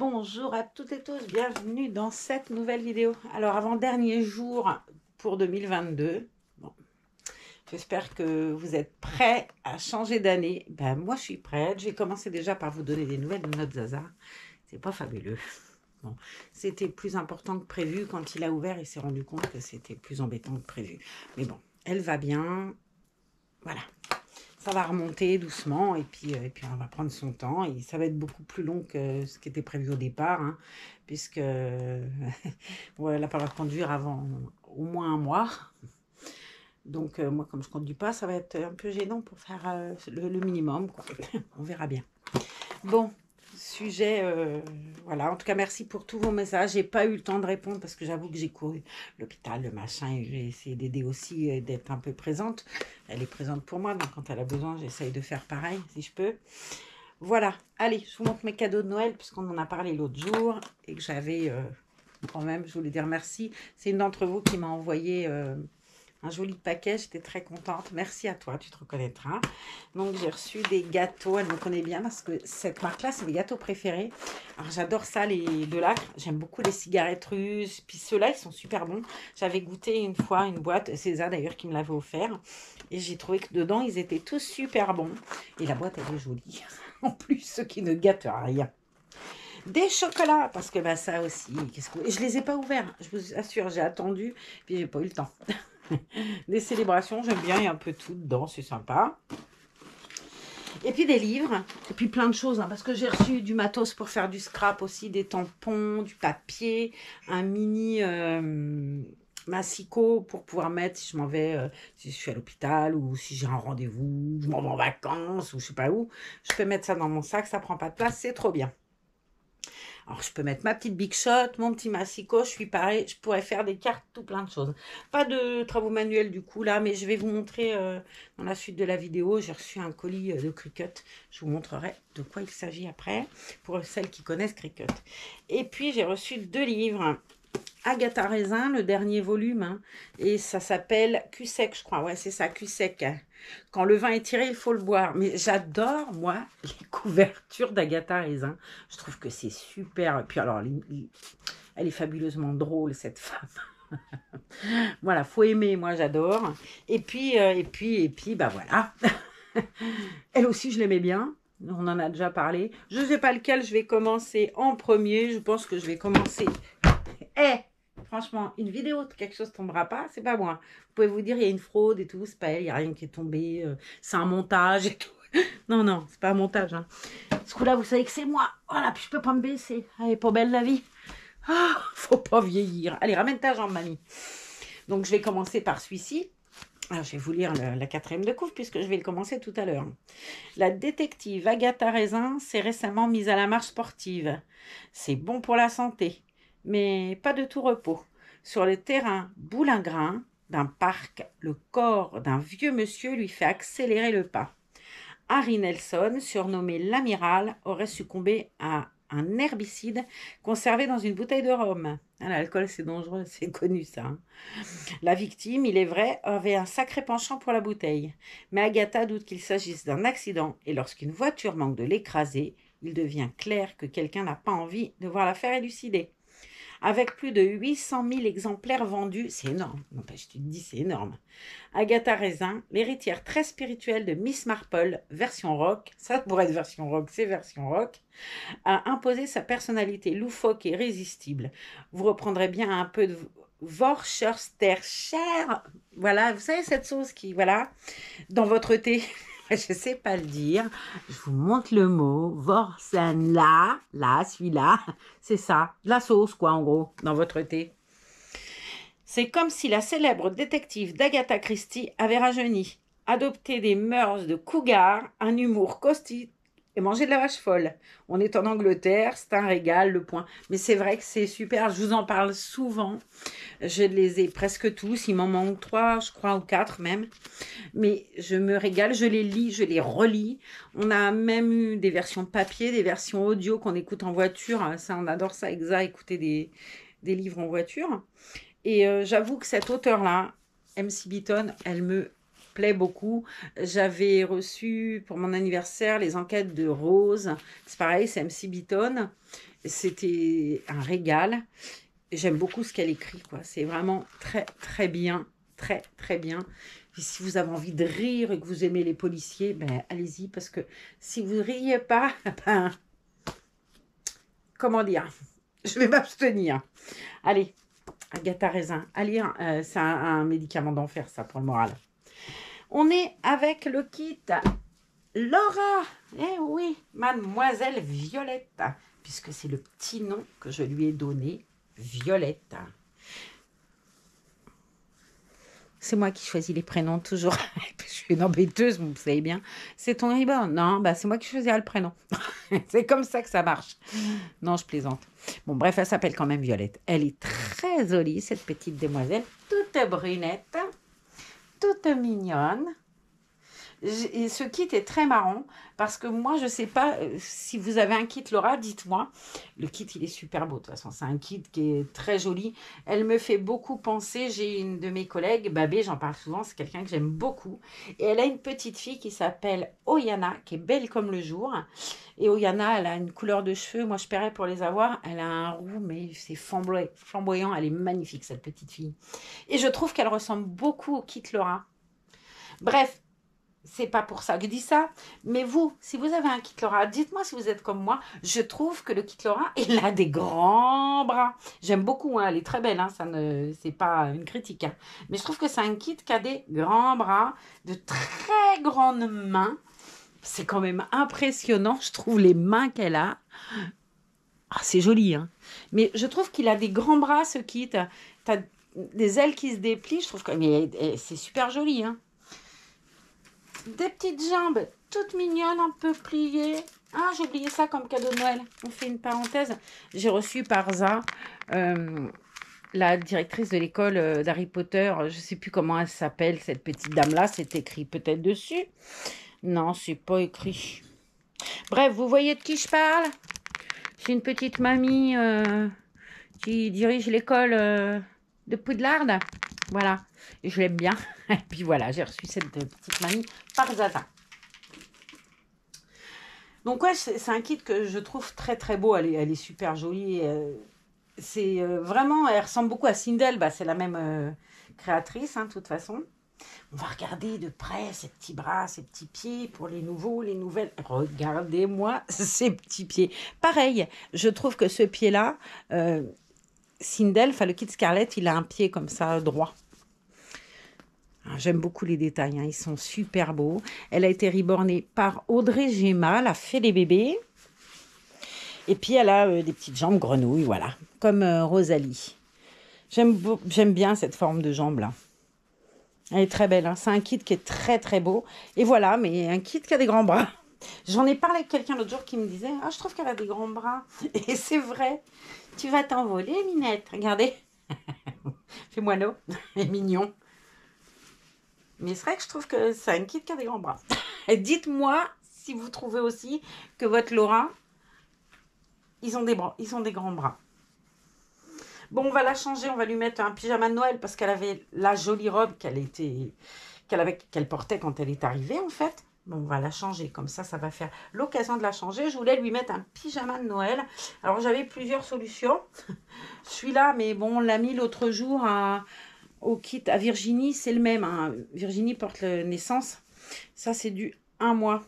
Bonjour à toutes et tous, bienvenue dans cette nouvelle vidéo. Alors, avant-dernier jour pour 2022, bon, j'espère que vous êtes prêts à changer d'année. Ben, moi, je suis prête. J'ai commencé déjà par vous donner des nouvelles de notre Zaza. C'est pas fabuleux. Bon, c'était plus important que prévu. Quand il a ouvert, il s'est rendu compte que c'était plus embêtant que prévu. Mais bon, elle va bien. Voilà. Ça va remonter doucement et puis on va prendre son temps. Et ça va être beaucoup plus long que ce qui était prévu au départ, hein, puisque ouais, elle n'a pas le droit de conduire avant au moins un mois. Donc moi, comme je ne conduis pas, ça va être un peu gênant pour faire le minimum, quoi. On verra bien. Bon, sujet, voilà. En tout cas, merci pour tous vos messages. J'ai pas eu le temps de répondre parce que j'avoue que j'ai couru l'hôpital, le machin, et j'ai essayé d'aider aussi, d'être un peu présente. Elle est présente pour moi, donc quand elle a besoin, j'essaye de faire pareil, si je peux. Voilà, allez, je vous montre mes cadeaux de Noël, puisqu'on en a parlé l'autre jour, et que j'avais, quand même, je voulais dire merci. C'est une d'entre vous qui m'a envoyé un joli paquet, j'étais très contente. Merci à toi, tu te reconnaîtras. Donc, j'ai reçu des gâteaux, elle me connaît bien parce que cette marque-là, c'est mes gâteaux préférés. Alors, j'adore ça, les de Lacre. J'aime beaucoup les cigarettes russes. Puis ceux-là, ils sont super bons. J'avais goûté une fois une boîte, César d'ailleurs qui me l'avait offert. Et j'ai trouvé que dedans, ils étaient tous super bons. Et la boîte, elle est jolie. En plus, ceux qui ne gâtent rien. Des chocolats, parce que bah, ça aussi, je les ai pas ouverts, je vous assure, j'ai attendu, puis j'ai pas eu le temps. Des célébrations, j'aime bien, il y a un peu tout dedans, c'est sympa. Et puis des livres, et puis plein de choses, hein, parce que j'ai reçu du matos pour faire du scrap aussi, des tampons, du papier, un mini massicot pour pouvoir mettre si je m'en vais, si je suis à l'hôpital ou si j'ai un rendez-vous, je m'en vais en vacances ou je sais pas où. Je peux mettre ça dans mon sac, ça prend pas de place, c'est trop bien. Alors, je peux mettre ma petite Big Shot, mon petit massicot, je suis pareil, je pourrais faire des cartes, tout plein de choses. Pas de travaux manuels du coup là, mais je vais vous montrer dans la suite de la vidéo. J'ai reçu un colis de Cricut. Je vous montrerai de quoi il s'agit après, pour celles qui connaissent Cricut. Et puis, j'ai reçu 2 livres. Agatha Raisin, le dernier volume, hein, et ça s'appelle Cul sec, je crois. Ouais, c'est ça, Cul sec. Quand le vin est tiré, il faut le boire. Mais j'adore, moi, les couvertures d'Agatha Raisin. Je trouve que c'est super. Et puis alors, elle est fabuleusement drôle, cette femme. Voilà, faut aimer, moi j'adore. Et puis, bah voilà. Elle aussi, je l'aimais bien. On en a déjà parlé. Je ne sais pas lequel je vais commencer en premier. Je pense que je vais commencer... Franchement, une vidéo de quelque chose tombera pas, c'est pas moi. Vous pouvez vous dire, il y a une fraude et tout, c'est pas elle, il n'y a rien qui est tombé, c'est un montage et tout. Non, non, c'est pas un montage. Hein. Ce coup-là, vous savez que c'est moi. Voilà, puis je peux pas me baisser. Elle est pas belle la vie. Ah, faut pas vieillir. Allez, ramène ta jambe, mamie. Donc, je vais commencer par celui-ci. Alors, je vais vous lire la 4e de couvre puisque je vais le commencer tout à l'heure. La détective Agatha Raisin s'est récemment mise à la marche sportive. C'est bon pour la santé, mais pas de tout repos. Sur le terrain boulingrin d'un parc, le corps d'un vieux monsieur lui fait accélérer le pas. Harry Nelson, surnommé l'amiral, aurait succombé à un herbicide conservé dans une bouteille de rhum. Ah, l'alcool, c'est dangereux, c'est connu ça. Hein. La victime, il est vrai, avait un sacré penchant pour la bouteille. Mais Agatha doute qu'il s'agisse d'un accident et lorsqu'une voiture manque de l'écraser, il devient clair que quelqu'un n'a pas envie de voir l'affaire élucidée. Avec plus de 800 000 exemplaires vendus, c'est énorme. Non, je te dis, c'est énorme. Agatha Raisin, l'héritière très spirituelle de Miss Marple, version rock, ça pourrait être version rock, c'est version rock, a imposé sa personnalité loufoque et irrésistible. Vous reprendrez bien un peu de Worcestershire, voilà, vous savez cette sauce qui, voilà, dans votre thé. Je ne sais pas le dire. Je vous montre le mot. Vorsenla. Là, celui-là. C'est ça. La sauce, quoi, en gros, dans votre thé. C'est comme si la célèbre détective d'Agatha Christie avait rajeuni, adopté des mœurs de cougar, un humour caustique et mangé de la vache folle. On est en Angleterre, c'est un régal, le point. Mais c'est vrai que c'est super, je vous en parle souvent. Je les ai presque tous, il m'en manque 3, je crois, ou 4 même. Mais je me régale, je les lis, je les relis. On a même eu des versions papier, des versions audio qu'on écoute en voiture. Ça, on adore ça, Exa, écouter des livres en voiture. Et j'avoue que cette auteure-là, MC Beaton, elle me plaît beaucoup. J'avais reçu pour mon anniversaire les enquêtes de Rose. C'est pareil, c'est MC Beaton. C'était un régal. J'aime beaucoup ce qu'elle écrit, quoi. C'est vraiment très, très bien. Très, très bien. Et si vous avez envie de rire et que vous aimez les policiers, ben allez-y, parce que si vous ne riez pas, ben, comment dire, je vais m'abstenir. Allez, Agatha Raisin, à lire, c'est un médicament d'enfer, ça, pour le moral. On est avec le kit Laura. Eh oui, Mademoiselle Violette, puisque c'est le petit nom que je lui ai donné, Violette. C'est moi qui choisis les prénoms, toujours. Je suis une embêteuse, vous savez bien. C'est ton reborn. Non, bah c'est moi qui choisirai le prénom. C'est comme ça que ça marche. Non, je plaisante. Bon, bref, elle s'appelle quand même Violette. Elle est très jolie, cette petite demoiselle. Toute brunette, toute mignonne. Et ce kit est très marrant parce que moi, je ne sais pas si vous avez un kit Laura, dites-moi. Le kit, il est super beau de toute façon. C'est un kit qui est très joli. Elle me fait beaucoup penser. J'ai une de mes collègues, Babé, j'en parle souvent, c'est quelqu'un que j'aime beaucoup. Et elle a une petite fille qui s'appelle Oyana, qui est belle comme le jour. Et Oyana, elle a une couleur de cheveux. Moi, je paierais pour les avoir. Elle a un roux, mais c'est flamboyant. Elle est magnifique, cette petite fille. Et je trouve qu'elle ressemble beaucoup au kit Laura. Bref. C'est pas pour ça que je dis ça, mais vous, si vous avez un kit Laura, dites-moi si vous êtes comme moi. Je trouve que le kit Laura, il a des grands bras. J'aime beaucoup, hein, elle est très belle, hein, c'est pas une critique. Hein. Mais je trouve que c'est un kit qui a des grands bras, de très grandes mains. C'est quand même impressionnant, je trouve, les mains qu'elle a. Ah, c'est joli, hein. Mais je trouve qu'il a des grands bras, ce kit. T'as des ailes qui se déplient, je trouve que c'est super joli, hein. Des petites jambes toutes mignonnes, un peu pliées. Ah, j'ai oublié ça comme cadeau de Noël. On fait une parenthèse. J'ai reçu par Za, la directrice de l'école d'Harry Potter. Je ne sais plus comment elle s'appelle, cette petite dame-là. C'est écrit peut-être dessus. Non, c'est pas écrit. Bref, vous voyez de qui je parle? C'est une petite mamie qui dirige l'école de Poudlard. Voilà, et je l'aime bien. Et puis voilà, j'ai reçu cette petite mamie par Zaza. Donc ouais, c'est un kit que je trouve très très beau. Elle est super jolie. C'est vraiment, elle ressemble beaucoup à Sindel. Bah, c'est la même créatrice, hein, de toute façon. On va regarder de près ses petits bras, ses petits pieds pour les nouveaux, les nouvelles. Regardez-moi ces petits pieds. Pareil, je trouve que ce pied-là, Sindel, enfin le kit Scarlett, il a un pied comme ça, droit. J'aime beaucoup les détails, hein, ils sont super beaux. Elle a été rebornée par Audrey Gemma, la fée des bébés. Et puis elle a des petites jambes grenouilles, voilà, comme Rosalie. J'aime bien cette forme de jambe là. Elle est très belle, hein. C'est un kit qui est très très beau. Et voilà, mais un kit qui a des grands bras. J'en ai parlé avec quelqu'un l'autre jour qui me disait « Ah, je trouve qu'elle a des grands bras. » Et c'est vrai. Tu vas t'envoler, Minette. Regardez. Fais-moi l'eau. Elle est mignon. Mais c'est vrai que je trouve que c'est un kit qui a des grands bras. Et dites-moi si vous trouvez aussi que votre Laura, ils ont des grands bras. Bon, on va la changer, on va lui mettre un pyjama de Noël parce qu'elle avait la jolie robe qu'elle portait quand elle est arrivée en fait. Bon, on va la changer, comme ça va faire l'occasion de la changer. Je voulais lui mettre un pyjama de Noël. Alors, j'avais plusieurs solutions. Celui-là, mais bon, on l'a mis l'autre jour au kit à Virginie, c'est le même. Hein. Virginie porte naissance. Ça, c'est du 1 mois.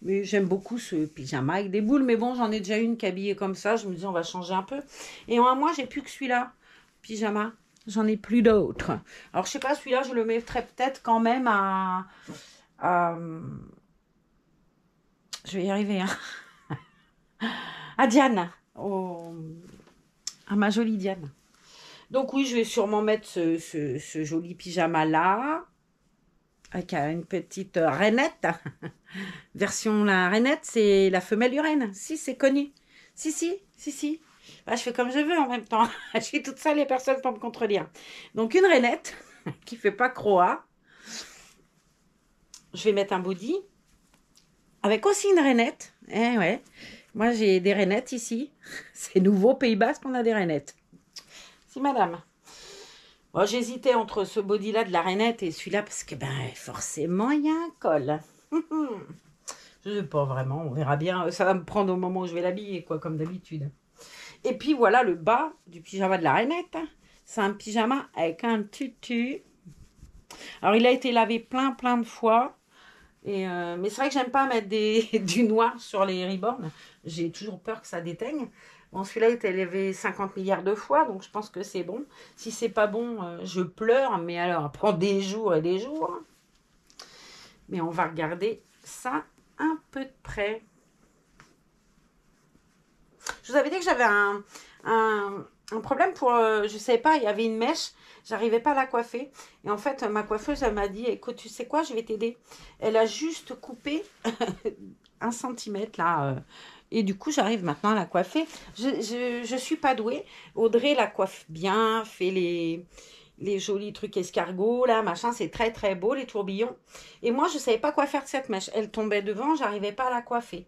Mais j'aime beaucoup ce pyjama avec des boules. Mais bon, j'en ai déjà une qui est habillée comme ça. Je me dis, on va changer un peu. Et en 1 mois, j'ai plus que celui-là. Pyjama. J'en ai plus d'autres. Alors, je sais pas, celui-là, je le mettrais peut-être quand même à... Je vais y arriver. Hein. À Diane. À ma jolie Diane. Donc oui, je vais sûrement mettre ce joli pyjama-là. Avec une petite rainette. Version la rainette, c'est la femelle urène. Si, c'est connu. Si. Bah, je fais comme je veux en même temps. Je suis toute seule et personne pour me contredire. Donc une rainette qui fait pas croix. Je vais mettre un body. Avec aussi une rainette. Eh ouais. Moi, j'ai des rainettes ici. C'est nouveau, Pays Basque, on a des rainettes. Si, madame. Bon, j'hésitais entre ce body-là de la Rainette et celui-là parce que ben forcément il y a un col. Je sais pas vraiment, on verra bien. Ça va me prendre au moment où je vais l'habiller, quoi, comme d'habitude. Et puis voilà le bas du pyjama de la Rainette. C'est un pyjama avec un tutu. Alors il a été lavé plein de fois. Mais c'est vrai que j'aime pas mettre du noir sur les ribornes. J'ai toujours peur que ça déteigne. Bon, celui-là a été lavé 50 milliards de fois, donc je pense que c'est bon. Si c'est pas bon, je pleure, mais alors, pendant des jours et des jours. Mais on va regarder ça un peu de près. Je vous avais dit que j'avais un problème pour... je ne savais pas, il y avait une mèche, j'arrivais pas à la coiffer. Et en fait, ma coiffeuse, elle m'a dit, écoute, tu sais quoi, je vais t'aider. Elle a juste coupé 1 centimètre là. Et du coup, j'arrive maintenant à la coiffer. Je suis pas douée. Audrey la coiffe bien, fait les jolis trucs escargots, là, machin, c'est très beau, les tourbillons. Et moi, je savais pas quoi faire de cette mèche. Elle tombait devant, j'arrivais pas à la coiffer.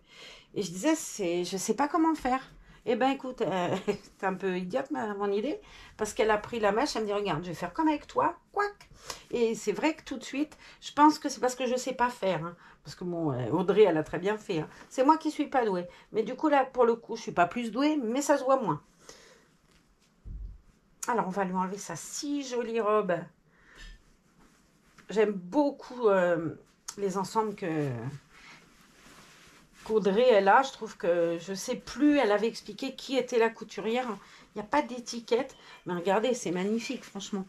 Et je disais, je sais pas comment faire. Eh ben écoute, c'est un peu idiote mon idée, parce qu'elle a pris la mèche, elle me dit, regarde, je vais faire comme avec toi, quack. Et c'est vrai que tout de suite, je pense que c'est parce que je sais pas faire, hein. Parce que bon, Audrey, elle a très bien fait, hein. C'est moi qui suis pas douée. Mais du coup, là, pour le coup, je suis pas plus douée, mais ça se voit moins. Alors, on va lui enlever sa si jolie robe. J'aime beaucoup les ensembles qu'Audrey est là. Je trouve que, je sais plus, elle avait expliqué qui était la couturière. Il n'y a pas d'étiquette. Mais regardez, c'est magnifique, franchement.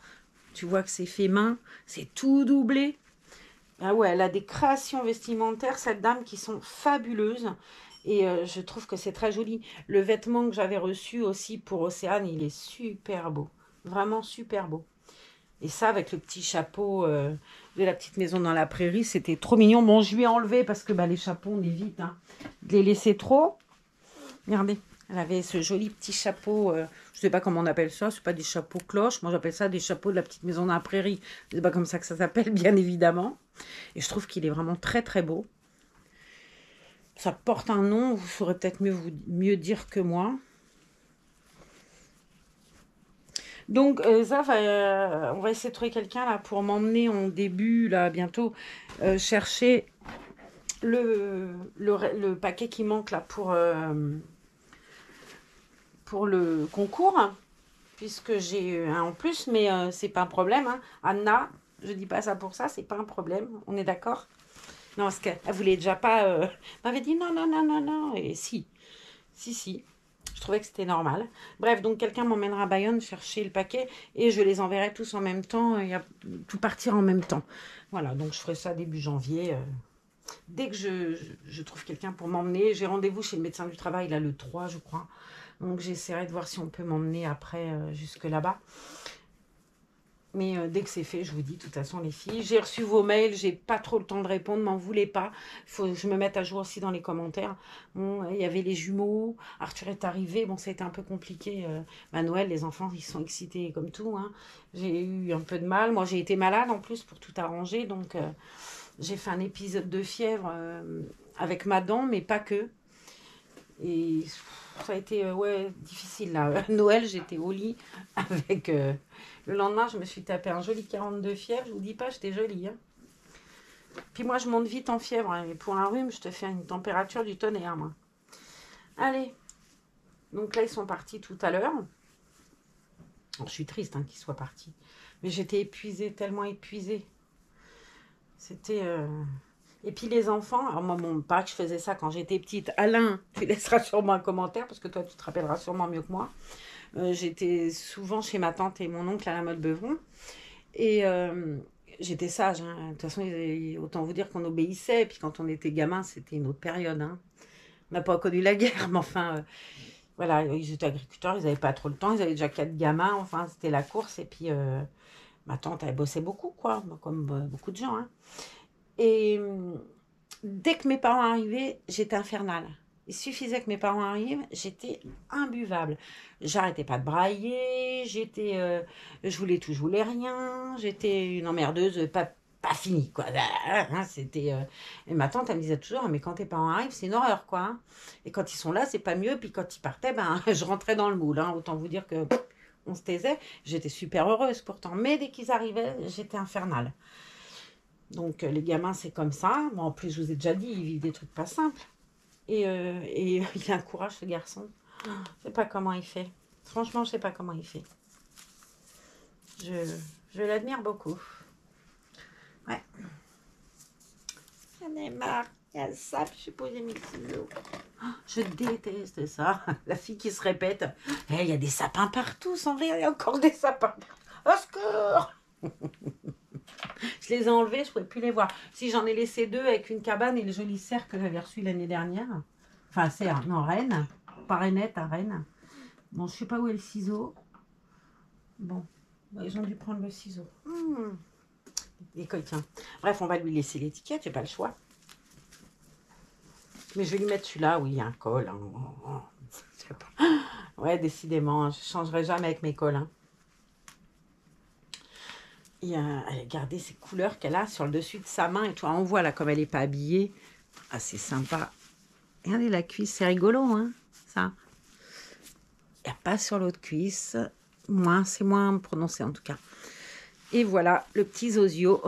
Tu vois que c'est fait main, c'est tout doublé. Ah ouais, elle a des créations vestimentaires, cette dame, qui sont fabuleuses. Et je trouve que c'est très joli. Le vêtement que j'avais reçu aussi pour Océane, il est super beau. Vraiment super beau. Et ça, avec le petit chapeau de la petite maison dans la prairie, c'était trop mignon. Bon, je lui ai enlevé parce que bah, les chapeaux, on évite de les laisser trop. Regardez, elle avait ce joli petit chapeau. Je ne sais pas comment on appelle ça. Ce pas des chapeaux cloches. Moi, j'appelle ça des chapeaux de la petite maison dans la prairie. Ce n'est pas comme ça que ça s'appelle, bien évidemment. Et je trouve qu'il est vraiment très beau. Ça porte un nom. Vous saurez peut-être mieux dire que moi. Donc, ça, on va essayer de trouver quelqu'un là pour m'emmener en début, là, bientôt, chercher le paquet qui manque là pour le concours, puisque j'ai un en plus, mais c'est pas un problème, hein. Anna, je dis pas ça pour ça, c'est pas un problème, on est d'accord? Non, parce qu'elle voulait déjà pas... m'avait dit non, et si. Je trouvais que c'était normal. Bref, donc quelqu'un m'emmènera à Bayonne chercher le paquet et je les enverrai tous en même temps. Il y a tout partir en même temps. Voilà, donc je ferai ça début janvier. Dès que je trouve quelqu'un pour m'emmener, j'ai rendez-vous chez le médecin du travail, là, le 3, je crois. Donc j'essaierai de voir si on peut m'emmener après jusque là-bas. Mais dès que c'est fait, je vous dis, de toute façon, les filles, j'ai reçu vos mails, j'ai pas trop le temps de répondre, m'en voulez pas. Il faut que je me mette à jour aussi dans les commentaires. Bon, il y avait les jumeaux, Arthur est arrivé, bon, ça a été un peu compliqué. Noël, les enfants, ils sont excités comme tout, hein. J'ai eu un peu de mal. Moi, j'ai été malade en plus pour tout arranger, donc j'ai fait un épisode de fièvre avec ma dent, mais pas que. Et ça a été ouais, difficile là. Noël, j'étais au lit avec... le lendemain, je me suis tapé un joli 42 fièvre. Je vous dis pas, j'étais jolie, hein. Puis moi, je monte vite en fièvre, hein. Et pour un rhume, je te fais une température du tonnerre, moi. Allez. Donc là, ils sont partis tout à l'heure. Je suis triste hein, qu'ils soient partis. Mais j'étais épuisée, tellement épuisée. C'était... Et puis les enfants, alors moi, bon, pas que je faisais ça quand j'étais petite. Alain, tu laisseras sûrement un commentaire, parce que toi, tu te rappelleras sûrement mieux que moi. J'étais souvent chez ma tante et mon oncle à la Motte-Beuvron. Et j'étais sage, hein. De toute façon, autant vous dire qu'on obéissait. Et puis quand on était gamin, c'était une autre période, hein. On n'a pas connu la guerre, mais enfin, voilà, ils étaient agriculteurs, ils n'avaient pas trop le temps. Ils avaient déjà 4 gamins, enfin, c'était la course. Et puis, ma tante, elle bossait beaucoup, quoi, comme beaucoup de gens, hein. Et dès que mes parents arrivaient, j'étais infernale. Il suffisait que mes parents arrivent, j'étais imbuvable. J'arrêtais pas de brailler, je voulais tout, je voulais rien. J'étais une emmerdeuse, pas finie, quoi. C'était, et ma tante, elle me disait toujours, mais quand tes parents arrivent, c'est une horreur, quoi, hein. Et quand ils sont là, c'est pas mieux. Puis quand ils partaient, ben, je rentrais dans le moule, hein. Autant vous dire que on se taisait. J'étais super heureuse pourtant. Mais dès qu'ils arrivaient, j'étais infernale. Donc, les gamins, c'est comme ça. Bon, en plus, je vous ai déjà dit, ils vivent des trucs pas simples. Et il a un courage, ce garçon. Je sais pas comment il fait. Franchement, je sais pas comment il fait. Je l'admire beaucoup. Ouais. J'en ai marre. Il y a ça, puis je suis posé mes kilos. Je déteste ça. La fille qui se répète. Il y a des sapins partout, sans rire, il y a encore des sapins. Au secours! Je les ai enlevés, je ne pouvais plus les voir. Si j'en ai laissé 2 avec une cabane et le joli cerf que j'avais reçu l'année dernière. Enfin, cerf, non, Rennes. Pas Renette, à Rennes. Bon, je ne sais pas où est le ciseau. Bon, bah, ils ont dû prendre le ciseau. Écoute, tiens. Bref, on va lui laisser l'étiquette, j'ai pas le choix. Mais je vais lui mettre celui-là, oui, il y a un col. Hein. Je sais pas. Ouais, décidément, je ne changerai jamais avec mes cols. Hein. Et regardez ces couleurs qu'elle a sur le dessus de sa main. Et toi, on voit là comme elle n'est pas habillée. Ah, c'est sympa. Regardez la cuisse, c'est rigolo, hein, ça. Il n'y a pas sur l'autre cuisse. C'est moins prononcé en tout cas. Et voilà, le petit Zozio.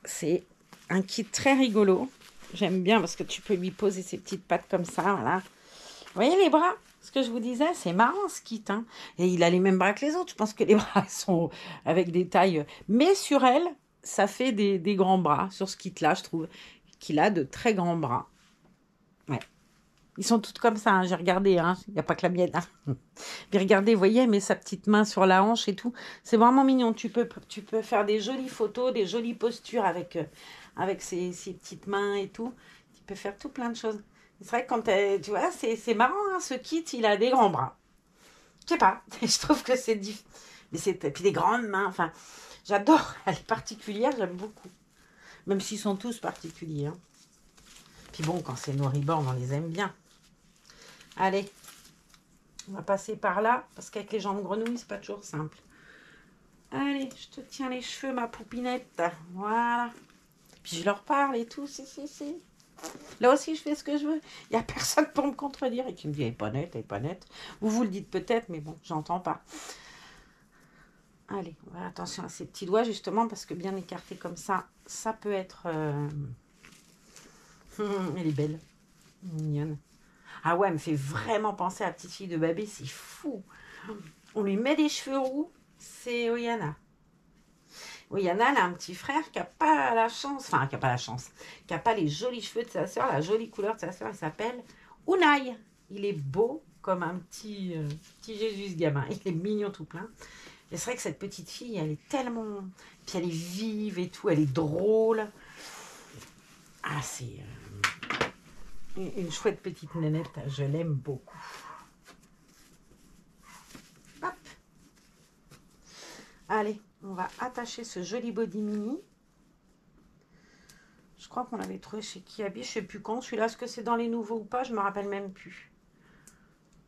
C'est un kit très rigolo. J'aime bien parce que tu peux lui poser ses petites pattes comme ça, voilà. Vous voyez les bras? Ce que je vous disais, c'est marrant ce kit. Hein. Et il a les mêmes bras que les autres. Je pense que les bras sont avec des tailles. Mais sur elle, ça fait des grands bras. Sur ce kit-là, je trouve qu'il a de très grands bras. Ouais. Ils sont toutes comme ça. Hein. J'ai regardé. Hein. Il n'y a pas que la mienne. Hein. Mais regardez, vous voyez, elle met sa petite main sur la hanche et tout. C'est vraiment mignon. Tu peux faire des jolies photos, des jolies postures avec ses petites mains et tout. Tu peux faire tout plein de choses. C'est vrai que quand tu vois, c'est marrant, hein, ce kit, il a des grands bras. Je sais pas, je trouve que c'est différent. Mais puis des grandes mains, enfin, j'adore. Elle est particulière, j'aime beaucoup. Même s'ils sont tous particuliers. Hein. Puis bon, quand c'est nos reborn, on les aime bien. Allez, on va passer par là, parce qu'avec les jambes grenouilles, c'est pas toujours simple. Allez, je te tiens les cheveux, ma poupinette. Voilà. Puis je leur parle et tout, si. Là aussi, je fais ce que je veux. Il n'y a personne pour me contredire et qui me dit, elle n'est pas nette. Vous le dites peut-être, mais bon, j'entends pas. Allez, on va faire attention à ces petits doigts, justement, parce que bien écarté comme ça peut être... Elle est belle, mignonne. Ah ouais, elle me fait vraiment penser à la petite fille de Babé, c'est fou. On lui met des cheveux roux, c'est Oyana. Oyana, elle a un petit frère qui n'a pas la chance, qui n'a pas les jolis cheveux de sa sœur, la jolie couleur de sa sœur, il s'appelle Unai. Il est beau comme un petit Jésus gamin, il est mignon tout plein. Et c'est vrai que cette petite fille, elle est tellement... Puis elle est vive et tout, elle est drôle. Ah, c'est une chouette petite nénette, je l'aime beaucoup. Hop. Allez, on va attacher ce joli body mini. Je crois qu'on l'avait trouvé chez Kiabi, je ne sais plus quand. Celui-là, est-ce que c'est dans les nouveaux ou pas? Je ne me rappelle même plus.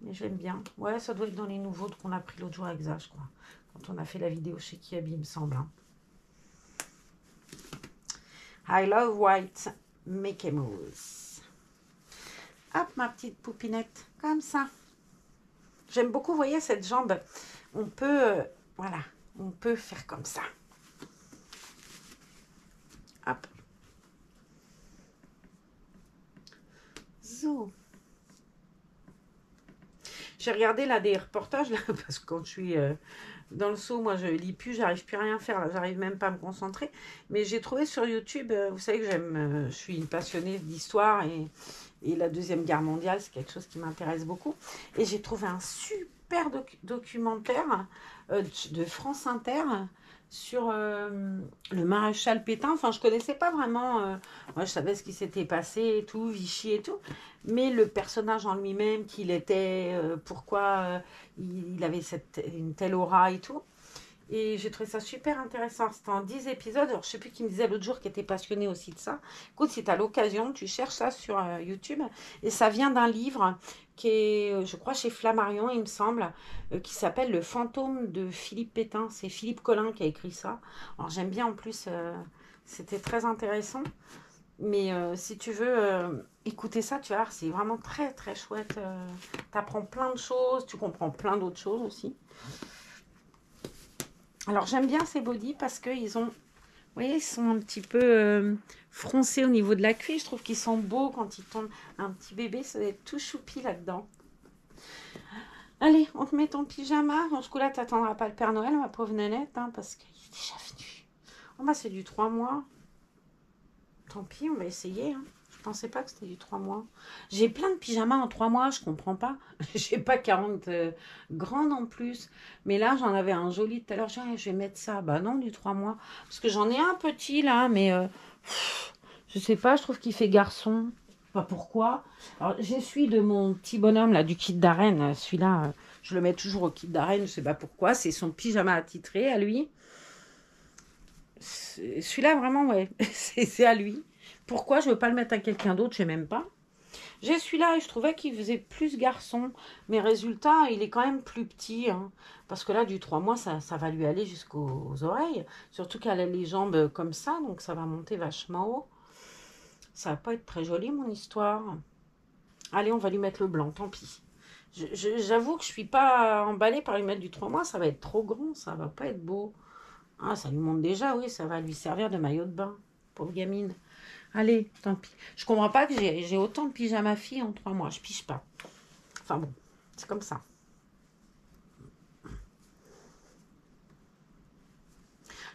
Mais j'aime bien. Ouais, ça doit être dans les nouveaux qu'on a pris l'autre jour avec Zah, je crois. Quand on a fait la vidéo chez Kiabi, il me semble. Hein. I love white Mickey Mouse. Hop, ma petite poupinette, comme ça. J'aime beaucoup, vous voyez, cette jambe. On peut, voilà, on peut faire comme ça. Hop. Zo. J'ai regardé là des reportages, là, parce que quand je suis dans le seau, moi je lis plus, j'arrive plus à rien faire, j'arrive même pas à me concentrer. Mais j'ai trouvé sur YouTube, vous savez que je suis une passionnée d'histoire et la Deuxième Guerre mondiale, c'est quelque chose qui m'intéresse beaucoup. Et j'ai trouvé un super documentaire de France Inter sur le maréchal Pétain. Enfin, je connaissais pas vraiment, moi je savais ce qui s'était passé et tout, Vichy et tout, mais le personnage en lui-même, qu'il était, pourquoi il avait une telle aura et tout. Et j'ai trouvé ça super intéressant. C'était en 10 épisodes. Alors, je sais plus qui me disait l'autre jour qui était passionné aussi de ça. Écoute, si tu as l'occasion, tu cherches ça sur YouTube. Et ça vient d'un livre qui est, je crois, chez Flammarion, il me semble, qui s'appelle Le fantôme de Philippe Pétain. C'est Philippe Collin qui a écrit ça. Alors, j'aime bien en plus, c'était très intéressant. Mais si tu veux écouter ça, tu vois, c'est vraiment très très chouette. Tu apprends plein de choses, tu comprends plein d'autres choses aussi. Alors j'aime bien ces bodys parce qu'ils ont, vous voyez, ils sont un petit peu froncés au niveau de la cuisse. Je trouve qu'ils sont beaux quand ils tombent. Un petit bébé, ça doit être tout choupi là-dedans. Allez, on te met ton pyjama. Dans ce coup-là, tu n'attendras pas le Père Noël, ma pauvre nénette, hein, parce qu'il est déjà venu. Oh bah c'est du 3 mois. Tant pis, on va essayer. Hein. Je pensais pas que c'était du 3 mois. J'ai plein de pyjamas en 3 mois, je comprends pas. J'ai pas 40 grandes en plus. Mais là, j'en avais un joli tout à l'heure. Je vais mettre ça. Bah non, du 3 mois. Parce que j'en ai un petit là, mais je sais pas, je trouve qu'il fait garçon. Pas pourquoi. Alors, j'essuie de mon petit bonhomme là, du kit d'arène. Celui-là, je le mets toujours au kit d'arène, je sais pas pourquoi. C'est son pyjama attitré à lui. Celui-là, vraiment, ouais, c'est à lui. Pourquoi je veux pas le mettre à quelqu'un d'autre, je sais même pas. J'ai celui-là et je trouvais qu'il faisait plus garçon. Mais résultat, il est quand même plus petit. Hein, parce que là, du 3 mois, ça va lui aller jusqu'aux oreilles. Surtout qu'elle a les jambes comme ça, donc ça va monter vachement haut. Ça va pas être très joli, mon histoire. Allez, on va lui mettre le blanc, tant pis. J'avoue que je suis pas emballée par lui mettre du 3 mois. Ça va être trop grand, ça va pas être beau. Ah, ça lui monte déjà, oui, ça va lui servir de maillot de bain. Pauvre gamine. Allez, tant pis. Je comprends pas que j'ai autant de pyjama filles en 3 mois. Je pige pas. Enfin bon, c'est comme ça.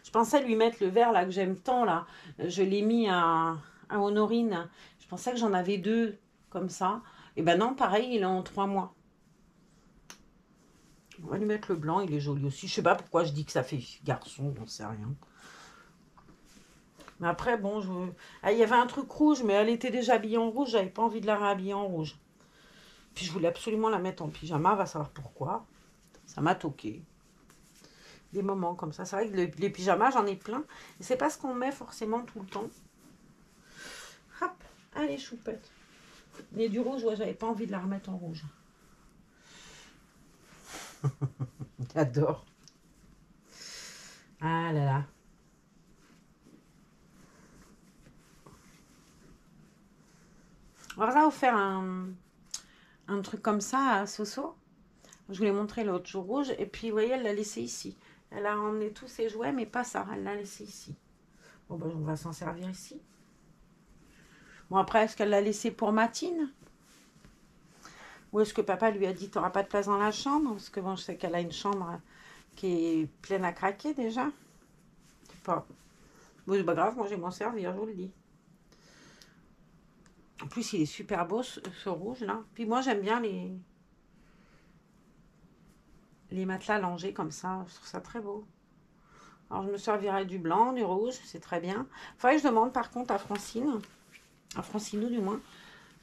Je pensais lui mettre le verre là que j'aime tant là. Je l'ai mis à Honorine. Je pensais que j'en avais 2 comme ça. Et ben non, pareil, il est en 3 mois. On va lui mettre le blanc, il est joli aussi. Je sais pas pourquoi je dis que ça fait garçon, j'en sais rien. Mais après, bon, ah, il y avait un truc rouge, mais elle était déjà habillée en rouge. J'avais pas envie de la réhabiller en rouge. Puis je voulais absolument la mettre en pyjama, va savoir pourquoi. Ça m'a toqué. Des moments comme ça. C'est vrai que les pyjamas, j'en ai plein. Et c'est pas ce qu'on met forcément tout le temps. Hop, allez, choupette. Mais du rouge, ouais, j'avais pas envie de la remettre en rouge. J'adore. Ah là là. On va vous faire un truc comme ça à Soso. Je vous l'ai montré l'autre jour rouge. Et puis, vous voyez, elle l'a laissé ici. Elle a emmené tous ses jouets, mais pas ça. Elle l'a laissé ici. Bon, ben, on va s'en servir ici. Bon, après, est-ce qu'elle l'a laissé pour Matine? Ou est-ce que papa lui a dit, tu n'auras pas de place dans la chambre? Parce que bon, je sais qu'elle a une chambre qui est pleine à craquer déjà. Je sais pas. Bon, c'est pas grave, moi, je vais m'en servir, je vous le dis. En plus, il est super beau, ce rouge, là. Puis moi, j'aime bien les matelas allongés comme ça. Je trouve ça très beau. Alors, je me servirai du blanc, du rouge, c'est très bien. Il faudrait que je demande, par contre, à Francine. À Francinou, du moins.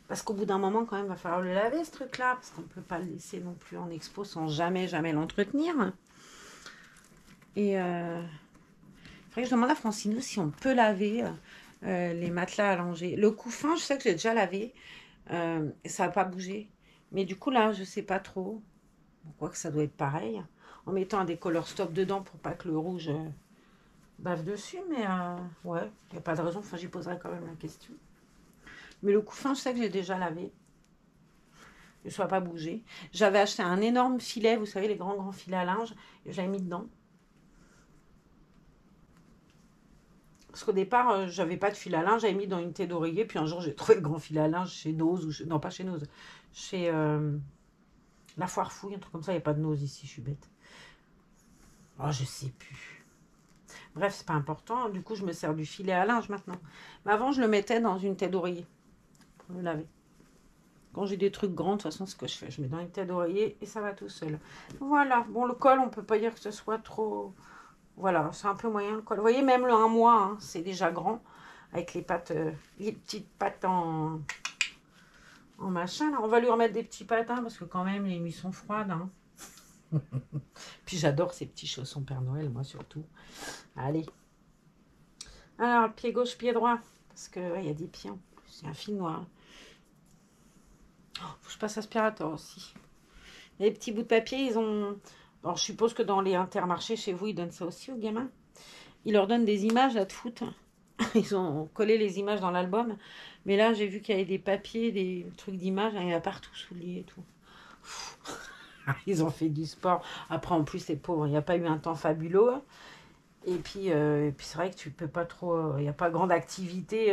Parce qu'au bout d'un moment, quand même, il va falloir le laver, ce truc-là. Parce qu'on ne peut pas le laisser non plus en expo sans jamais l'entretenir. Et il faudrait que je demande à Francinou si on peut laver les matelas allongés. Le couffin, je sais que j'ai déjà lavé. Et ça n'a pas bougé. Mais du coup, là, je ne sais pas trop. Quoi que ça doit être pareil. En mettant des color stop dedans pour pas que le rouge bave dessus. Mais ouais, il n'y a pas de raison. Enfin, j'y poserai quand même la question. Mais le couffin, je sais que j'ai déjà lavé. Ne soit pas bougé. J'avais acheté un énorme filet, vous savez, les grands filets à linge, et je l'avais mis dedans. Parce qu'au départ, j'avais pas de fil à linge, j'avais mis dans une tête d'oreiller, puis un jour, j'ai trouvé le grand fil à linge chez Nose, ou non, pas chez Nose, chez La Foire Fouille, un truc comme ça, il n'y a pas de Nose ici, je suis bête. Oh, je sais plus. Bref, c'est pas important, du coup, je me sers du filet à linge maintenant. Mais avant, je le mettais dans une tête d'oreiller pour le laver. Quand j'ai des trucs grands, de toute façon, ce que je fais, je mets dans une tête d'oreiller et ça va tout seul. Voilà. Bon, le col, on peut pas dire que ce soit trop... Voilà, c'est un peu moyen le col. Vous voyez, même le 1 mois, hein, c'est déjà grand. Avec les pattes, les petites pattes en machin. Là. On va lui remettre des petits patins parce que quand même, les nuits sont froides. Hein. Puis j'adore ces petits chaussons Père Noël, moi surtout. Allez. Alors, pied gauche, pied droit. Parce que il y a des pieds en plus. C'est un fil noir. Oh, faut que je passe aspirateur aussi. Les petits bouts de papier, ils ont... Alors, je suppose que dans les intermarchés, chez vous, ils donnent ça aussi aux gamins. Ils leur donnent des images là, de foot. Ils ont collé les images dans l'album. Mais là, j'ai vu qu'il y avait des papiers, des trucs d'images. Il y en a partout sous le lit et tout. Ils ont fait du sport. Après, en plus, c'est pauvre. Il n'y a pas eu un temps fabuleux. Et puis c'est vrai que tu peux pas trop... Il n'y a pas grande activité.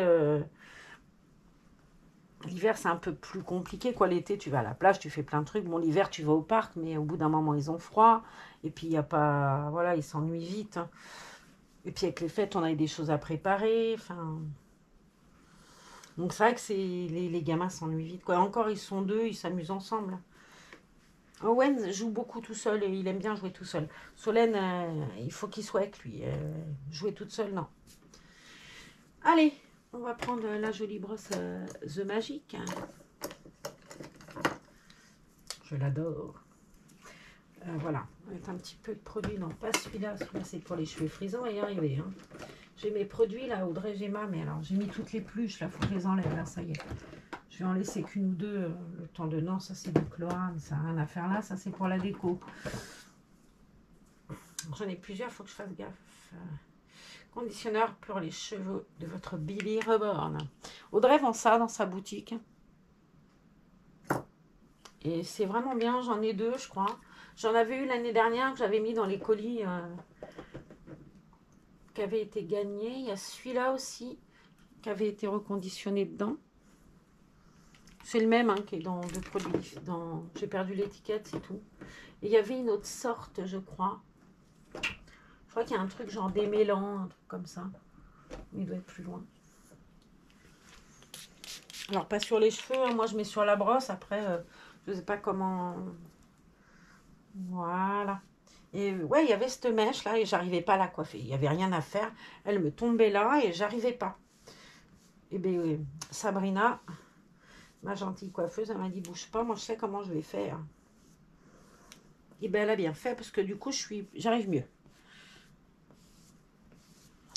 L'hiver, c'est un peu plus compliqué, quoi. L'été, tu vas à la plage, tu fais plein de trucs. Bon, l'hiver, tu vas au parc, mais au bout d'un moment, ils ont froid. Et puis, il n'y a pas... Voilà, ils s'ennuient vite, hein. Et puis, avec les fêtes, on a des choses à préparer. Enfin... Donc, c'est vrai que les gamins s'ennuient vite, quoi. Encore, ils sont deux, ils s'amusent ensemble. Owen joue beaucoup tout seul et il aime bien jouer tout seul. Solène, il faut qu'il soit avec lui. Jouer toute seule, non. Allez, on va prendre la jolie brosse The Magic. Je l'adore. Voilà, on va mettre un petit peu de produit. Non, pas celui-là. Celui-là, c'est pour les cheveux frisants. On va y arriver. Hein. J'ai mes produits là, Audrey Gemma, mais alors j'ai mis toutes les pluches. Là, il faut que je les enlève. Là, ça y est. Je vais en laisser qu'une ou deux le temps de... Non, ça c'est du chlorane, ça n'a rien à faire là. Ça c'est pour la déco. J'en ai plusieurs, il faut que je fasse gaffe. Conditionneur pour les cheveux de votre Billy Reborn. Audrey vend ça dans sa boutique. Et c'est vraiment bien, j'en ai deux, je crois. J'en avais eu l'année dernière que j'avais mis dans les colis qui avaient été gagnés. Il y a celui-là aussi qui avait été reconditionné dedans. C'est le même hein, qui est dans le produit. J'ai perdu l'étiquette, c'est tout. Et il y avait une autre sorte, je crois. Je crois qu'il y a un truc genre démêlant, un truc comme ça. Il doit être plus loin. Alors, pas sur les cheveux. Hein, moi, je mets sur la brosse. Après, je ne sais pas comment... Voilà. Et ouais, il y avait cette mèche là et j'arrivais pas à la coiffer. Il n'y avait rien à faire. Elle me tombait là et j'arrivais pas. Et bien, Sabrina... Ma gentille coiffeuse, elle m'a dit, bouge pas, moi je sais comment je vais faire. Et bien elle a bien fait parce que du coup, j'arrive mieux.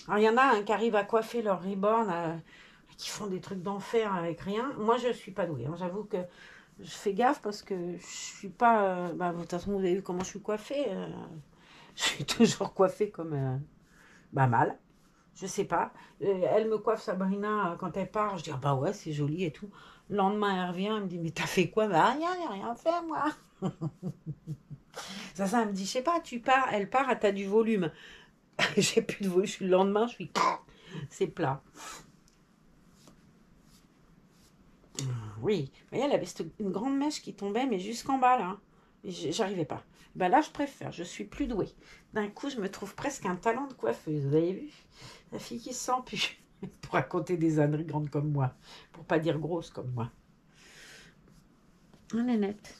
Alors il y en a qui arrivent à coiffer leur reborn, qui font des trucs d'enfer avec rien. Moi je suis pas douée, hein. J'avoue que je fais gaffe parce que je suis pas... de toute façon, vous avez vu comment je suis coiffée. Je suis toujours coiffée comme... mal. Je sais pas. Elle me coiffe Sabrina quand elle part. Je dis, ah bah ouais, c'est joli et tout. Le lendemain, elle revient, elle me dit, mais t'as fait quoi? Bah rien, j'ai rien fait, moi. Ça, elle me dit, je sais pas, tu pars, elle part, t'as du volume. J'ai plus de volume, le lendemain, je suis... C'est plat. Oui, mais elle avait une grande mèche qui tombait, mais jusqu'en bas, là. J'arrivais pas. Bah là, je préfère, je suis plus douée. D'un coup, je me trouve presque un talent de coiffeuse, vous avez vu? La fille qui se sent plus pour raconter des âneries grandes comme moi, pour pas dire grosses comme moi. Elle est nette.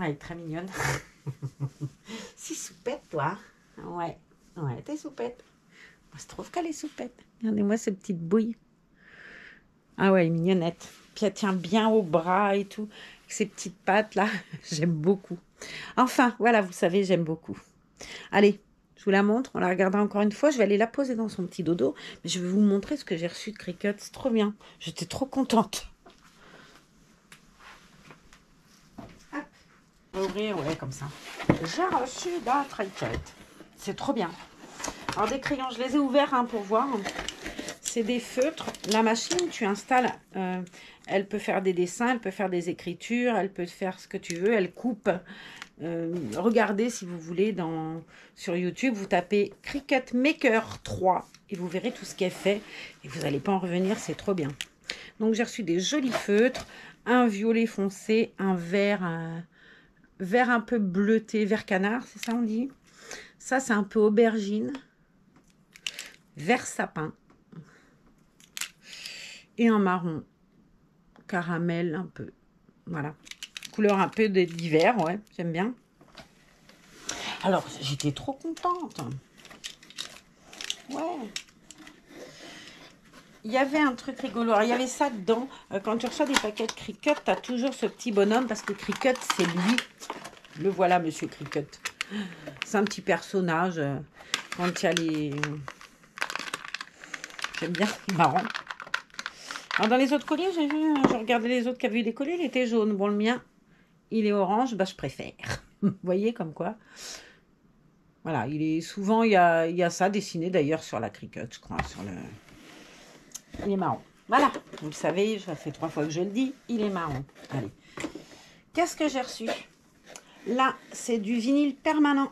Elle est très mignonne. Si soupette, toi. Ouais, t'es soupette. Moi, je trouve qu'elle est soupette. Regardez-moi ces petites bouilles. Ah ouais, mignonnette. Puis elle tient bien au bras et tout. Avec ces petites pattes là, j'aime beaucoup. Enfin, voilà, vous savez, j'aime beaucoup. Allez, je vous la montre. On la regardera encore une fois. Je vais aller la poser dans son petit dodo. Mais je vais vous montrer ce que j'ai reçu de Cricut. C'est trop bien. J'étais trop contente. Hop. Ouvrir, ouais, comme ça. J'ai reçu d'un Cricut. C'est trop bien. Alors, des crayons, je les ai ouverts hein, pour voir. C'est des feutres. La machine, tu installes, elle peut faire des dessins, elle peut faire des écritures, elle peut faire ce que tu veux, elle coupe. Regardez si vous voulez sur YouTube, vous tapez Cricut Maker 3 et vous verrez tout ce qui est fait. Et vous n'allez pas en revenir, c'est trop bien. Donc j'ai reçu des jolis feutres, un violet foncé, un vert un peu bleuté, vert canard, c'est ça on dit. Ça c'est un peu aubergine, vert sapin. Et un marron caramel un peu. Voilà. Couleur un peu d'hiver, ouais, j'aime bien. Alors, j'étais trop contente. Ouais. Il y avait un truc rigolo. Alors, il y avait ça dedans. Quand tu reçois des paquets de Cricut, tu as toujours ce petit bonhomme parce que Cricut, c'est lui. Le voilà, monsieur Cricut. C'est un petit personnage. Quand il y a les... J'aime bien, c'est marrant. Alors, dans les autres colis, j'ai vu, je regardais les autres qui avaient eu des colis, il était jaune. Bon, le mien, il est orange, bah je préfère. Vous voyez, comme quoi. Voilà, il est souvent, il y a ça dessiné d'ailleurs sur la Cricut, je crois, sur le... Il est marron. Voilà, vous le savez, ça fait 3 fois que je le dis, il est marron. Allez. Qu'est-ce que j'ai reçu? Là, c'est du vinyle permanent.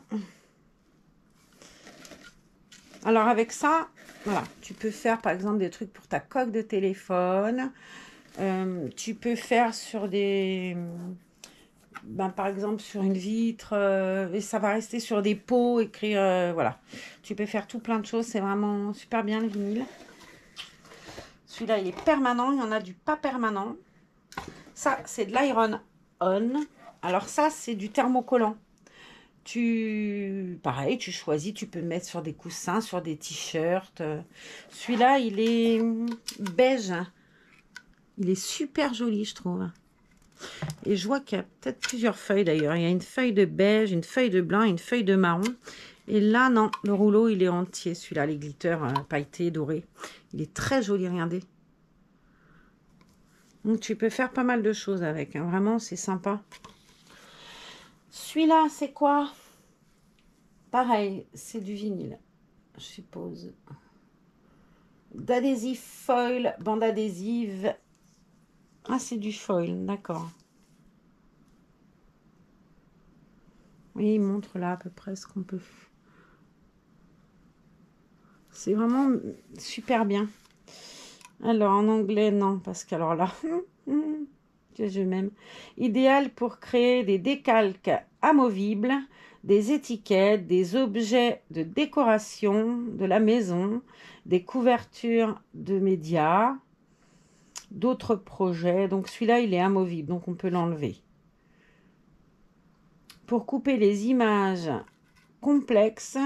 Alors avec ça, voilà, tu peux faire par exemple des trucs pour ta coque de téléphone. Tu peux faire sur des... Ben, par exemple sur une vitre, et ça va rester sur des pots, écrire, voilà. Tu peux faire tout plein de choses, c'est vraiment super bien le vinyle. Celui-là, il est permanent, il y en a du pas permanent. Ça, c'est de l'iron on. Alors ça, c'est du thermocollant. Pareil, tu choisis, tu peux mettre sur des coussins, sur des t-shirts. Celui-là, il est beige. Il est super joli, je trouve. Et je vois qu'il y a peut-être plusieurs feuilles d'ailleurs. Il y a une feuille de beige, une feuille de blanc, une feuille de marron. Et là, non, le rouleau, il est entier. Celui-là, les glitters pailletés, dorés. Il est très joli, regardez. Donc, tu peux faire pas mal de choses avec. Hein. Vraiment, c'est sympa. Celui-là, c'est quoi? Pareil, c'est du vinyle, je suppose. D'adhésif foil, bande adhésive. Ah, c'est du foil, d'accord. Oui, il montre là à peu près ce qu'on peut. C'est vraiment super bien. Alors, en anglais, non, parce qu'alors là, je m'aime. Idéal pour créer des décalques amovibles, des étiquettes, des objets de décoration de la maison, des couvertures de médias, d'autres projets. Donc celui-là, il est amovible, donc on peut l'enlever. Pour couper les images complexes,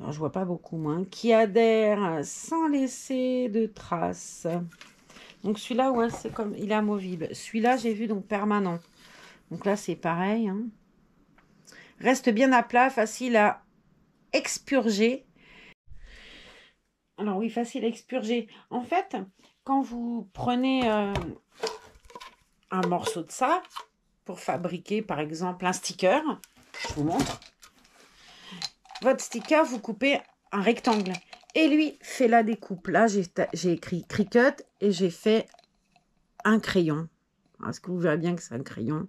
alors je vois pas beaucoup moins, qui adhèrent sans laisser de traces. Donc celui-là, ouais, c'est comme, il est amovible. Celui-là, j'ai vu donc permanent. Donc là, c'est pareil. Hein. Reste bien à plat, facile à expurger. Alors oui, facile à expurger. En fait, quand vous prenez un morceau de ça pour fabriquer, par exemple, un sticker, je vous montre. Votre sticker, vous coupez un rectangle. Et lui fait la découpe. Là, j'ai écrit Cricut et j'ai fait un crayon. Est-ce que vous verrez bien que c'est un crayon?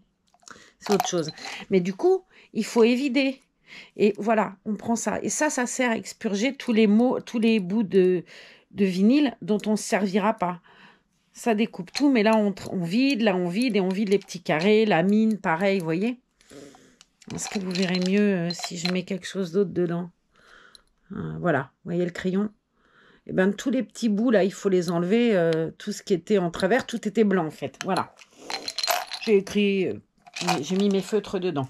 C'est autre chose. Mais du coup, il faut évider. Et voilà, on prend ça. Et ça sert à expurger tous les mots, tous les bouts de vinyle dont on ne se servira pas. Ça découpe tout, mais là, on vide, là, on vide, et on vide les petits carrés, la mine, pareil, vous voyez? Est-ce que vous verrez mieux si je mets quelque chose d'autre dedans? Voilà, vous voyez le crayon? Et bien, tous les petits bouts, là, il faut les enlever. Tout ce qui était en travers, tout était blanc, en fait. Voilà. J'ai écrit... j'ai mis mes feutres dedans.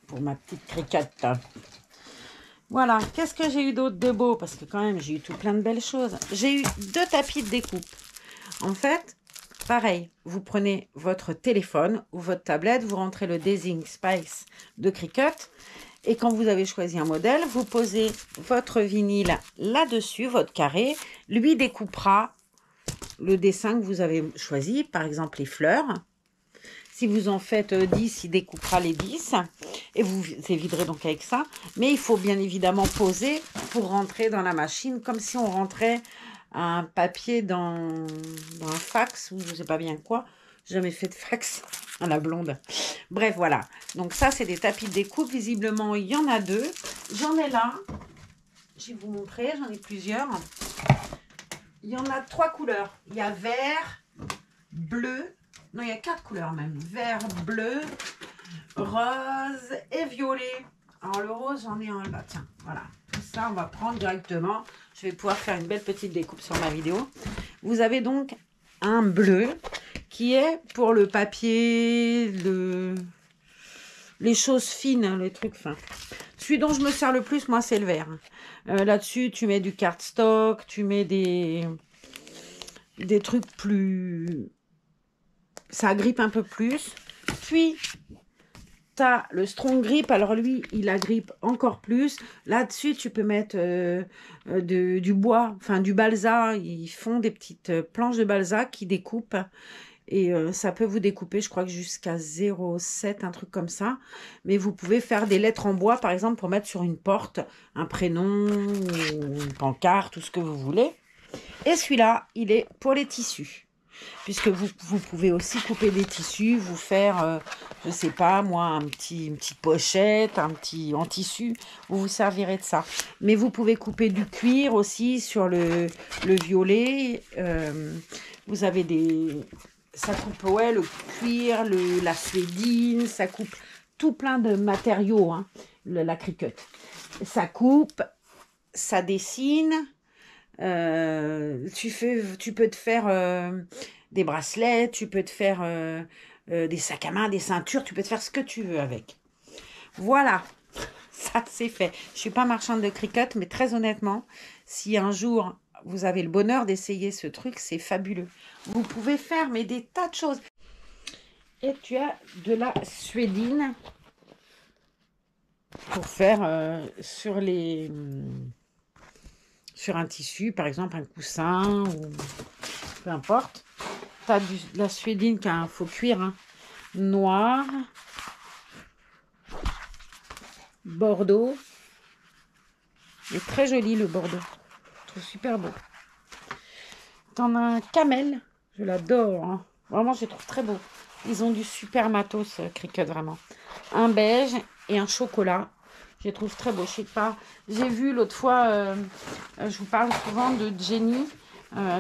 Pour ma petite criquette. Voilà. Qu'est-ce que j'ai eu d'autre de beau? Parce que quand même, j'ai eu tout plein de belles choses. J'ai eu 2 tapis de découpe. En fait, pareil. Vous prenez votre téléphone ou votre tablette. Vous rentrez le Design Space de Cricut. Et quand vous avez choisi un modèle, vous posez votre vinyle là-dessus, votre carré. Lui découpera le dessin que vous avez choisi. Par exemple, les fleurs. Si vous en faites 10, il découpera les 10. Et vous éviderez donc avec ça. Mais il faut bien évidemment poser pour rentrer dans la machine. Comme si on rentrait un papier dans un fax ou je ne sais pas bien quoi. Jamais fait de fax à la blonde. Bref, voilà. Donc ça, c'est des tapis de découpe. Visiblement, il y en a 2. J'en ai là. Je vais vous montrer. J'en ai plusieurs. Il y en a 3 couleurs. Il y a vert, bleu. Non, il y a 4 couleurs même. Vert, bleu, rose et violet. Alors le rose, j'en ai un là. Tiens, voilà. Tout ça, on va prendre directement. Je vais pouvoir faire une belle petite découpe sur ma vidéo. Vous avez donc un bleu qui est pour le papier, les choses fines, les trucs fins. Celui dont je me sers le plus, moi, c'est le vert. Là-dessus, tu mets du cardstock, tu mets des trucs plus... Ça agrippe un peu plus. Puis, tu as le strong grip. Alors lui, il agrippe encore plus. Là-dessus, tu peux mettre du bois, enfin du balsa. Ils font des petites planches de balsa qui découpent. Et ça peut vous découper, je crois que jusqu'à 0,7, un truc comme ça. Mais vous pouvez faire des lettres en bois, par exemple, pour mettre sur une porte, un prénom, ou une pancarte, tout ce que vous voulez. Et celui-là, il est pour les tissus. Puisque vous pouvez aussi couper des tissus, vous faire, je sais pas moi, une petite pochette, un petit en tissu, vous vous servirez de ça. Mais vous pouvez couper du cuir aussi sur le violet. Vous avez des... Ça coupe, ouais, le cuir, la suédine, ça coupe tout plein de matériaux, hein, la Cricut. Ça coupe, ça dessine. Tu peux te faire des bracelets, tu peux te faire des sacs à main, des ceintures, tu peux te faire ce que tu veux avec. Voilà, ça c'est fait. Je suis pas marchande de Cricut, mais très honnêtement, si un jour vous avez le bonheur d'essayer ce truc, c'est fabuleux. Vous pouvez faire mais des tas de choses. Et tu as de la suédine pour faire sur un tissu, par exemple un coussin ou peu importe. Tu as de la suédine qui a un faux cuir, hein, noir, bordeaux. Il est très joli le bordeaux. Je trouve super beau. T'en as un camel, je l'adore, hein. Vraiment je le trouve très beau. Ils ont du super matos Cricut, vraiment. Un beige et un chocolat. Je les trouve très beaux. Je sais pas. J'ai vu l'autre fois, je vous parle souvent de Jenny.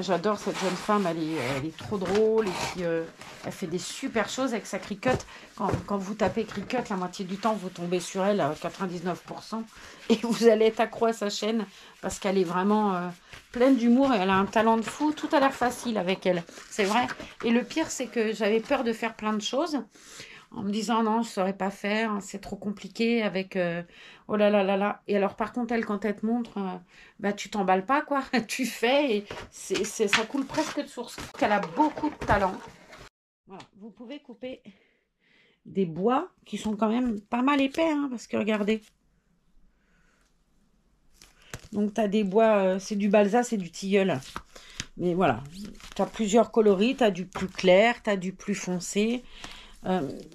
J'adore cette jeune femme, elle est trop drôle. Et puis, elle fait des super choses avec sa Cricut. Quand vous tapez Cricut, la moitié du temps, vous tombez sur elle à 99%. Et vous allez être accro à sa chaîne parce qu'elle est vraiment pleine d'humour et elle a un talent de fou. Tout a l'air facile avec elle, c'est vrai. Et le pire, c'est que j'avais peur de faire plein de choses en me disant non, je ne saurais pas faire, c'est trop compliqué avec oh là là là là. Et alors par contre, elle, quand elle te montre, bah tu t'emballes pas quoi, tu fais et ça coule presque de source. Elle a beaucoup de talent. Voilà. Vous pouvez couper des bois qui sont quand même pas mal épais, hein, parce que regardez. Donc tu as des bois, c'est du balsa, c'est du tilleul. Mais voilà, tu as plusieurs coloris, tu as du plus clair, tu as du plus foncé.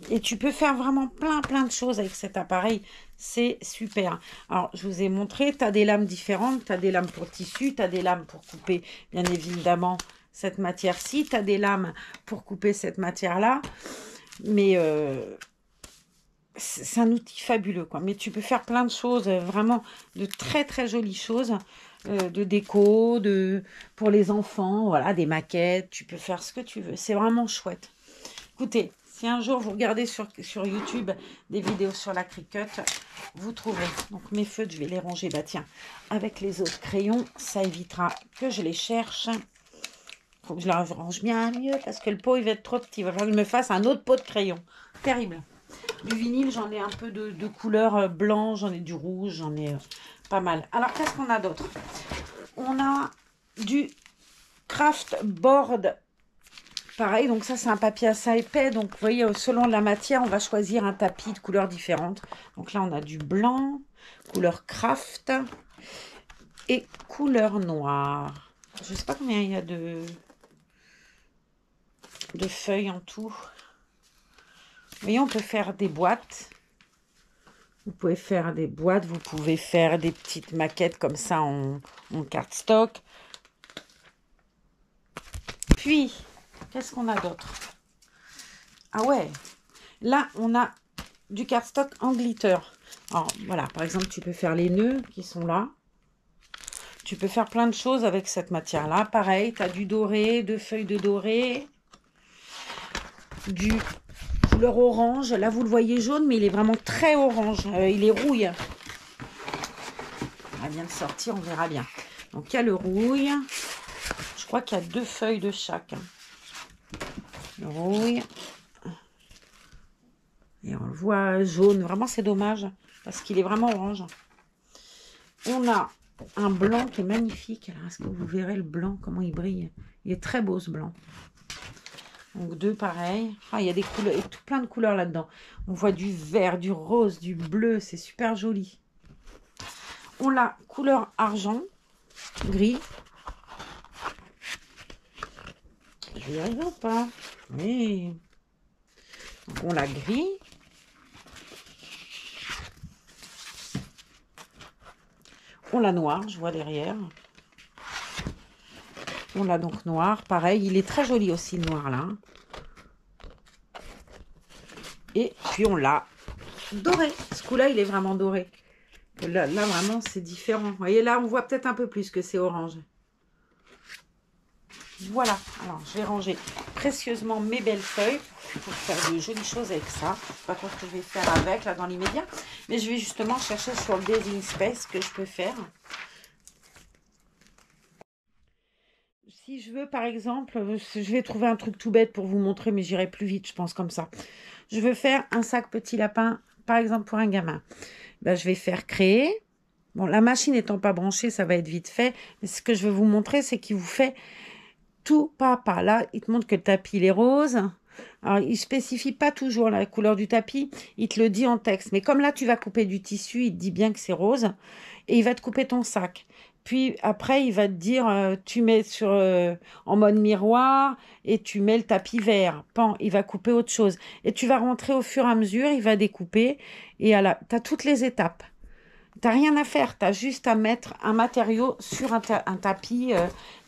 Et tu peux faire vraiment plein de choses avec cet appareil. C'est super. Alors, je vous ai montré, tu as des lames différentes. Tu as des lames pour tissu, tu as des lames pour couper, bien évidemment, cette matière-ci. Tu as des lames pour couper cette matière-là. Mais c'est un outil fabuleux, quoi. Mais tu peux faire plein de choses, vraiment de très jolies choses. De déco, pour les enfants, voilà, des maquettes. Tu peux faire ce que tu veux. C'est vraiment chouette. Écoutez, si un jour vous regardez sur YouTube des vidéos sur la Cricut, vous trouverez. Donc mes feutres, je vais les ranger, bah tiens, avec les autres crayons, ça évitera que je les cherche. Il faut que je les range bien mieux parce que le pot il va être trop petit. Il va falloir que je me fasse un autre pot de crayon. Terrible. Du vinyle, j'en ai un peu de couleur blanc, j'en ai du rouge, j'en ai pas mal. Alors qu'est-ce qu'on a d'autre? On a du craft board. Pareil, donc ça c'est un papier assez épais, donc vous voyez, selon la matière, on va choisir un tapis de couleurs différentes. Donc là, on a du blanc, couleur craft et couleur noire. Je ne sais pas combien il y a de feuilles en tout. Vous voyez, on peut faire des boîtes. Vous pouvez faire des boîtes, vous pouvez faire des petites maquettes comme ça en cardstock. Puis, qu'est-ce qu'on a d'autre? Ah ouais, là, on a du cardstock en glitter. Alors, voilà, par exemple, tu peux faire les nœuds qui sont là. Tu peux faire plein de choses avec cette matière-là. Pareil, tu as du doré, 2 feuilles de doré, du couleur orange. Là, vous le voyez jaune, mais il est vraiment très orange. Il est rouille. On va bien le sortir, on verra bien. Donc, il y a le rouille. Je crois qu'il y a 2 feuilles de chaque. Le rouille. Et on le voit jaune. Vraiment, c'est dommage parce qu'il est vraiment orange. On a un blanc qui est magnifique. Alors, est-ce que vous verrez le blanc, comment il brille? Il est très beau, ce blanc. Donc, 2 pareils. Ah, il y a des couleurs, et plein de couleurs là-dedans. On voit du vert, du rose, du bleu. C'est super joli. On l'a couleur argent, gris. Je vais y arriver ou pas? Oui. Donc, on la grille. On la noire, je vois derrière. On l'a donc noir. Pareil, il est très joli aussi, le noir, là. Et puis, on l'a doré. Ce coup-là, il est vraiment doré. Là, vraiment, c'est différent. Vous voyez, là, on voit peut-être un peu plus que c'est orange. Voilà. Alors, je vais ranger précieusement mes belles feuilles pour faire de jolies choses avec ça. Je ne sais pas quoi que je vais faire avec, là, dans l'immédiat. Mais je vais justement chercher sur le Design Space ce que je peux faire. Si je veux, par exemple, je vais trouver un truc tout bête pour vous montrer, mais j'irai plus vite, je pense, comme ça. Je veux faire un sac petit lapin, par exemple, pour un gamin. Ben, je vais faire créer. Bon, la machine n'étant pas branchée, ça va être vite fait. Mais ce que je veux vous montrer, c'est qu'il vous fait tout pas à pas. Là, il te montre que le tapis, il est rose. Alors, il ne spécifie pas toujours la couleur du tapis. Il te le dit en texte. Mais comme là, tu vas couper du tissu, il te dit bien que c'est rose. Et il va te couper ton sac. Puis après, il va te dire, tu mets en mode miroir et tu mets le tapis vert. Pan, il va couper autre chose. Et tu vas rentrer au fur et à mesure, il va découper. Et tu as toutes les étapes. Tu n'as rien à faire, tu as juste à mettre un matériau sur un tapis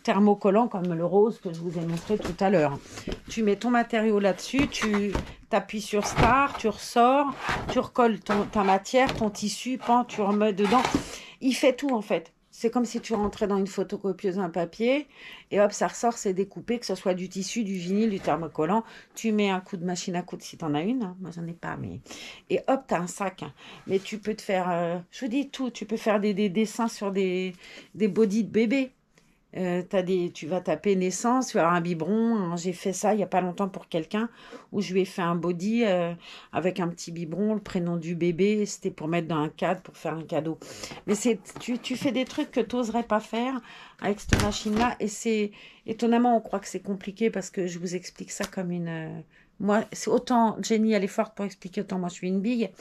thermocollant comme le rose que je vous ai montré tout à l'heure. Tu mets ton matériau là-dessus, tu t'appuies sur Start, tu ressors, tu recolles ta matière, ton tissu, pan, tu remets dedans. Il fait tout en fait. C'est comme si tu rentrais dans une photocopieuse un papier et hop, ça ressort, c'est découpé, que ce soit du tissu, du vinyle, du thermocollant. Tu mais un coup de machine à coudre si tu en as une. Hein. Moi, j'en ai pas, mais... Et hop, tu as un sac. Hein. Mais tu peux te faire, je vous dis tout, tu peux faire des dessins sur des bodys de bébé. Tu vas taper naissance, tu vas avoir un biberon. J'ai fait ça il n'y a pas longtemps pour quelqu'un où je lui ai fait un body avec un petit biberon, le prénom du bébé. C'était pour mettre dans un cadre, pour faire un cadeau. Mais tu fais des trucs que tu n'oserais pas faire avec cette machine-là. Et c'est étonnamment, on croit que c'est compliqué parce que je vous explique ça comme une... Moi, c'est autant Jenny, elle est forte pour expliquer, autant moi, je suis une bille.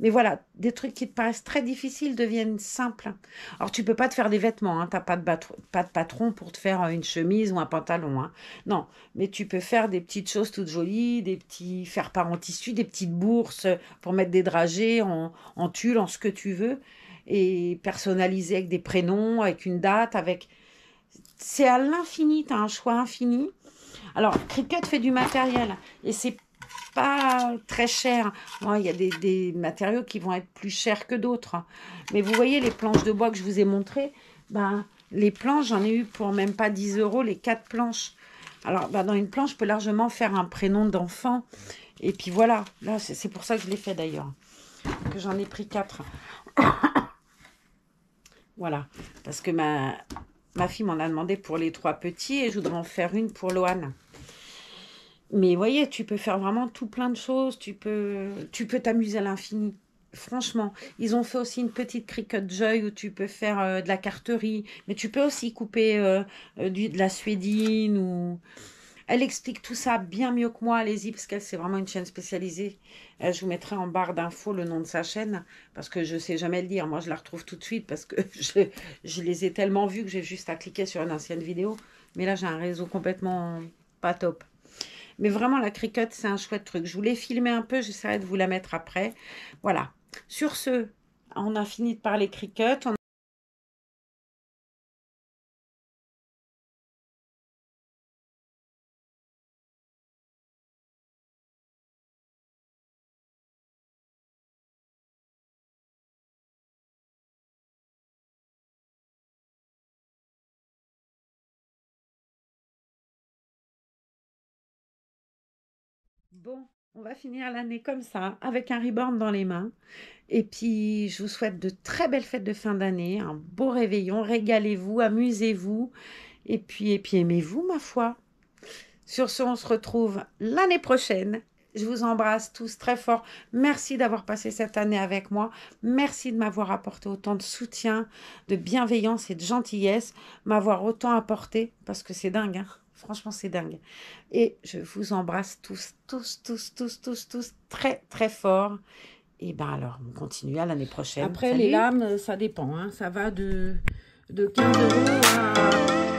Mais voilà, des trucs qui te paraissent très difficiles deviennent simples. Alors, tu peux pas te faire des vêtements, hein, tu n'as pas de patron pour te faire une chemise ou un pantalon. Hein. Non, mais tu peux faire des petites choses toutes jolies, des petits faire-part en tissu, des petites bourses pour mettre des dragées en tulle, en ce que tu veux, et personnaliser avec des prénoms, avec une date, avec... C'est à l'infini, tu as un choix infini. Alors, Cricut fait du matériel, et c'est pas très cher. Bon, il y a des matériaux qui vont être plus chers que d'autres. Mais vous voyez les planches de bois que je vous ai montrées, ben, les planches, j'en ai eu pour même pas 10 €, les 4 planches. Alors, ben, dans une planche, je peux largement faire un prénom d'enfant. Et puis voilà, là, c'est pour ça que je l'ai fait d'ailleurs. Que j'en ai pris 4. Voilà, parce que ma fille m'en a demandé pour les 3 petits et je voudrais en faire une pour Loane. Mais vous voyez, tu peux faire vraiment tout plein de choses. Tu peux t'amuser à l'infini. Franchement, ils ont fait aussi une petite Cricut Joy où tu peux faire de la carterie. Mais tu peux aussi couper de la suédine. Ou... Elle explique tout ça bien mieux que moi. Allez-y, parce qu'elle, c'est vraiment une chaîne spécialisée. Je vous mettrai en barre d'infos le nom de sa chaîne. Parce que je ne sais jamais le dire. Moi, je la retrouve tout de suite parce que je les ai tellement vus que j'ai juste à cliquer sur une ancienne vidéo. Mais là, j'ai un réseau complètement pas top. Mais vraiment, la Cricut, c'est un chouette truc. Je vous l'ai filmé un peu, j'essaierai de vous la mettre après. Voilà. Sur ce, on a fini de parler Cricut. Bon, on va finir l'année comme ça, avec un reborn dans les mains. Et puis, je vous souhaite de très belles fêtes de fin d'année, un beau réveillon. Régalez-vous, amusez-vous. Et puis aimez-vous, ma foi. Sur ce, on se retrouve l'année prochaine. Je vous embrasse tous très fort. Merci d'avoir passé cette année avec moi. Merci de m'avoir apporté autant de soutien, de bienveillance et de gentillesse. M'avoir autant apporté, parce que c'est dingue, hein. Franchement, c'est dingue. Et je vous embrasse tous, très, très fort. Et ben alors, on continue à l'année prochaine. Après, les lames, ça dépend. Hein. Ça va de 15 € à...